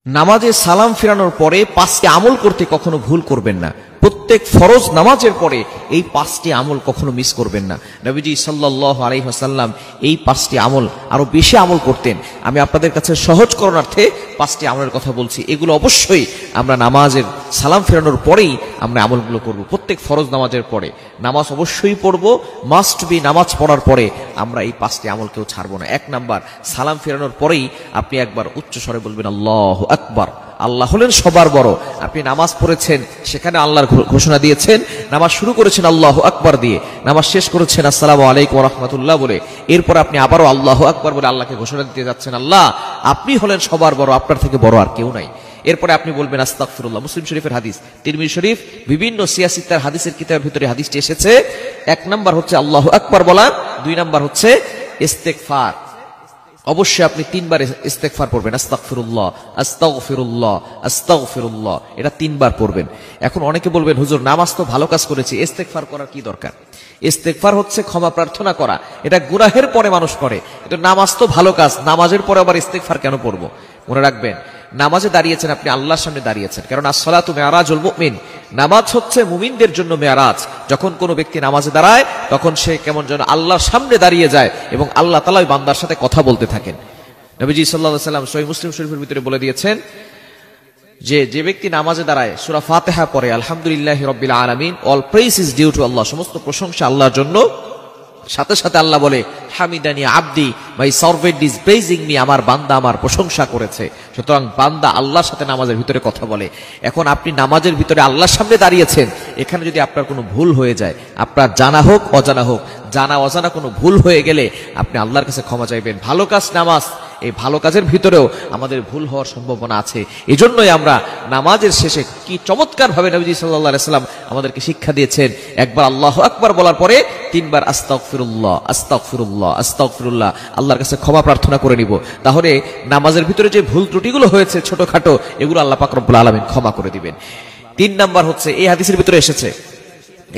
নামাজে সালাম ফেরানোর পরে পাঁচটি আমল করতে কখনো ভুল করবেন না। প্রত্যেক ফরজ নামাজের পরে এই পাঁচটি আমল কখনো মিস করবেন না। নবীজি সাল্লাল্লাহু আলাইহি ওয়াসাল্লাম এই পাঁচটি আমল আরো বেশি আমল করতেন। আমি আপনাদের কাছে সহজ করণার্থে পাঁচটি আমলের কথা বলছি। এগুলো অবশ্যই আমরা নামাজের সালাম ফেরানোর পরেই আমরা আমলগুলো করব। প্রত্যেক ফরজ নামাজের পরে নামাজ অবশ্যই পড়ব, মাস্ট বি। নামাজ পড়ার পরে আমরা এই পাঁচটি আমল কেউ ছাড়বো না। এক নাম্বার, সালাম ফেরানোর পরেই আপনি একবার উচ্চ স্বরে বলবেন আল্লাহু আকবার। আল্লাহ হলেন সবার বড়। আপনি নামাজ পড়েছেন, সেখানে আল্লাহর ঘোষণা দিয়েছেন। নামাজ শুরু করেছেন আল্লাহু আকবার দিয়ে, নামাজ শেষ করেছেন আসসালামু আলাইকুম ওয়া রাহমাতুল্লাহ বলে। এরপর আপনি আবারও আল্লাহু আকবার বলে আল্লাহকে ঘোষণা দিতে যাচ্ছেন, আল্লাহ আপনি হলেন সবার বড়, আপনার থেকে বড় আর কেউ নাই। এরপরে আপনি বলবেন আস্তাগফিরুল্লাহ। মুসলিম শরীফের হাদিস, তিরমিজি শরীফ, বিভিন্ন সিয়াসিত্তার হাদিসের কিতাবের ভিতরে হাদিসটি এসেছে। এক নাম্বার হচ্ছে আল্লাহু আকবার বলা, দুই নাম্বার হচ্ছে ইস্তেগফার। অবশ্যই আপনি তিনবার ইস্তেগফার পড়বেন, আস্তাগফিরুল্লাহ আস্তাগফিরুল্লাহ আস্তাগফিরুল্লাহ, এটা তিনবার পড়বেন। এখন অনেকে বলবেন, হুজুর নামাজ তো ভালো কাজ করেছি, ইস্তেগফার করার কি দরকার? ইস্তেগফার হচ্ছে ক্ষমা প্রার্থনা করা, এটা গুনাহের পরে মানুষ করে। এটা নামাজ তো ভালো কাজ, নামাজের পরে আবার ইস্তেগফার কেন পড়বো? মনে রাখবেন, নামাজে দাঁড়িয়েছেন, আপনি আল্লাহর সামনে দাঁড়িয়েছেন, কারণ আসসালাতু মিরাজুল মুমিন, নামাজ হচ্ছে মুমিনদের জন্য মেরাজ। যখন কোনো ব্যক্তি নামাজে দাঁড়ায় তখন সে কেমন যেন আল্লাহর সামনে দাঁড়িয়ে যায় এবং আল্লাহ তাআলা ওই বান্দার সাথে কথা বলতে থাকেন। নবীজি সাল্লাল্লাহু আলাইহি ওয়াসাল্লাম সহিহ মুসলিম শরীফের ভিতরে বলে দিয়েছেন যে ব্যক্তি নামাজে দাঁড়ায় সূরা ফাতিহা পড়ে আলহামদুলিল্লাহি রাব্বিল আলামিন, all praise is due to Allah, সমস্ত প্রশংসা আল্লাহর জন্য, সাথে সাথে আল্লাহ বলে হামিদানি আবদি, my servant is praising me, আমার বান্দা আমার প্রশংসা করেছে। সুতরাং বান্দা আল্লাহর সাথে নামাজের ভিতরে কথা বলে। এখন আপনি নামাজের ভিতরে আল্লাহর সামনে দাঁড়িয়েছেন, এখানে যদি আপনার কোনো ভুল হয়ে যায়, আপনার জানা হোক অজানা হোক, জানা অজানা কোনো ভুল হয়ে গেলে আপনি আল্লাহর কাছে ক্ষমা চাইবেন। ভালো কাজ নামাজ, এই ভালো কাজের ভিতরেও আমাদের ভুল হওয়ার সম্ভাবনা আছে। এজন্যই আমরা নামাজের শেষে কি চমৎকার ভাবে নবীজি সাল্লাল্লাহু আলাইহি ওয়াসাল্লাম আমাদেরকে শিক্ষা দিয়েছেন, একবার আল্লাহু আকবার বলার পরে তিনবার আস্তাগফিরুল্লাহ আস্তাগফিরুল্লাহ আস্তাগফিরুল্লাহ আল্লাহর কাছে ক্ষমা প্রার্থনা করে নিব। তাহলে নামাজের ভিতরে যে ভুল ত্রুটিগুলো হয়েছে ছোটখাটো, এগুলো আল্লাহ পাক রব্বুল আলামিন ক্ষমা করে দিবেন। তিন নাম্বার হচ্ছে, এই হাদিসের ভিতরে এসেছে,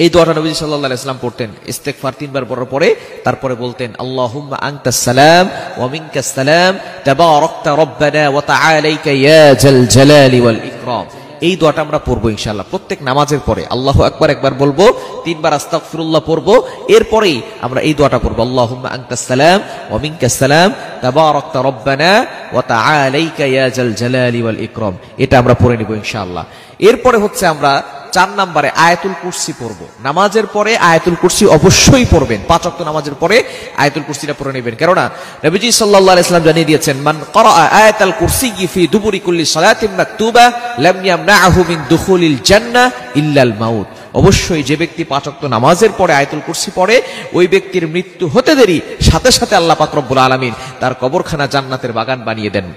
এই দোয়াটা নবী সাল্লাল্লাহু আলাইহি ওয়াসাল্লাম পড়তেন। ইস্তেগফার তিনবার পড়ার পরে তারপরে বলতেন আল্লাহুম্মা আনতাস সালাম ওয়া মিনকাস সালাম তাবারাকতা রব্বানা ওয়া তাআলাইকা ইয়া জাল জালালি ওয়াল ইকরাম। এই দোয়াটা আমরা পড়বো ইনশাআল্লাহ প্রত্যেক নামাজের পরে। আল্লাহু আকবার একবার বলবো, তিনবার আস্তাগফিরুল্লাহ পড়বো, এরপরেই আমরা এই দোয়াটা পড়বো আল্লাহুম্মা আনতাস সালাম ওয়া মিনকাস সালাম তাবারাকতা রব্বানা ওয়া তাআলাইকা ইয়া জাল জালালি ওয়াল ইকরাম। এটা আমরা পড়ে নিব ইনশাআল্লাহ। এরপরে হচ্ছে আমরা 4 নম্বরে আয়াতুল কুরসি পড়ব। নামাজের পরে আয়াতুল কুরসি অবশ্যই পড়বেন। 5 ওয়াক্ত নামাজের পরে আয়াতুল কুরসিটা পড়ে নেবেন, কেননা নবীজি সাল্লাল্লাহু আলাইহি ওয়াসাল্লাম জানিয়ে দিয়েছেন, মান ক্বারা আয়াতাল কুরসি ফি দুবুরি কুল্লি সালাতিন মাকতুবা লাম ইয়ামনাহু মিন দুখুলিল জান্নাহ ইল্লাল মাউত। অবশ্যই যে ব্যক্তি 5 ওয়াক্ত নামাজের পরে আয়াতুল কুরসি পড়ে, ওই ব্যক্তির মৃত্যু হতে দেরি সাথে সাথে আল্লাহ পাক রব্বুল আলামিন তার কবরখানা জান্নাতের বাগান বানিয়ে দেন।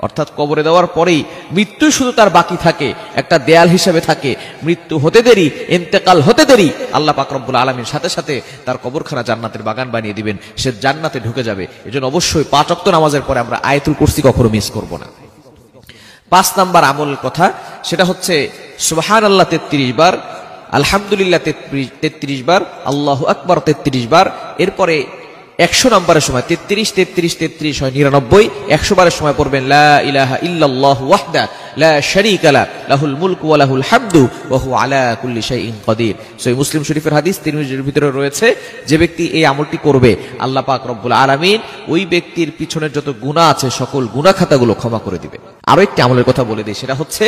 অর্থাৎ কবরে দেওয়ার পরেই মৃত্যু শুধু তার বাকি থাকে, একটা দেয়াল হিসেবে থাকে। মৃত্যু হতে দেরি, ইন্তেকাল হতে দেরি, আল্লাহ পাক রব্বুল আলামিন সাথে সাথে তার কবরখানা জান্নাতের বাগান বানিয়ে দিবেন, সে জান্নাতে ঢুকে যাবে। এজন্য অবশ্যই 5 ওয়াক্ত নামাজের পরে আমরা আয়াতুল কুরসি কখনো মিস করব না। 5 নাম্বার আমলের কথা, সেটা হচ্ছে সুবহানাল্লাহ 33 বার, আলহামদুলিল্লাহ 33 বার, আল্লাহু আকবার 33 বার। এরপরে 100 নম্বরের সময় 33 33 33 হয় 99, 100 বারের সময় পড়বেন লা ইলাহা ইল্লাল্লাহু ওয়াহদা লা শারীকা লা লাহুল মুলকু ওয়া লাহুল হামদু ওয়া হুয়া আলা কুল্লি শাইইন কাদির। সহিহ মুসলিম শরীফের হাদিস, তিরমিজির ভিতরে রয়েছে, যে ব্যক্তি এই আমলটি করবে আল্লাহ পাক রব্বুল আলামিন ওই ব্যক্তির পিছনের যত গুনাহ আছে সকল গুনাহ খাতাগুলো ক্ষমা করে দিবে। আরো একটি আমলের কথা বলে দিই, সেটা হচ্ছে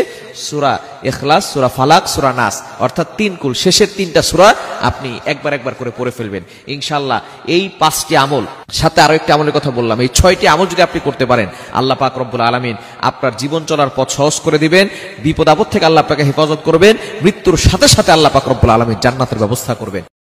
সূরা ইখলাস, সূরা ফালাক, সূরা নাস, অর্থাৎ 3 কুল, শেষের 3টা সূরা আপনি একবার করে পড়ে ফেলবেন ইনশাআল্লাহ। এই 5টি আমল, সাথে আরো একটি আমলের কথা বললাম, এই 6টি আমল যদি আপনি করতে পারেন, আল্লাহ পাক রব্বুল আলামিন আপনার জীবন চলার পথ সহজ করে দিবেন, বিপদ আপদ থেকে আল্লাহ আপনাকে হেফাজত করবেন, মৃত্যুর সাথে সাথে আল্লাহ পাক রব্বুল আলামিন জান্নাতের ব্যবস্থা করবেন।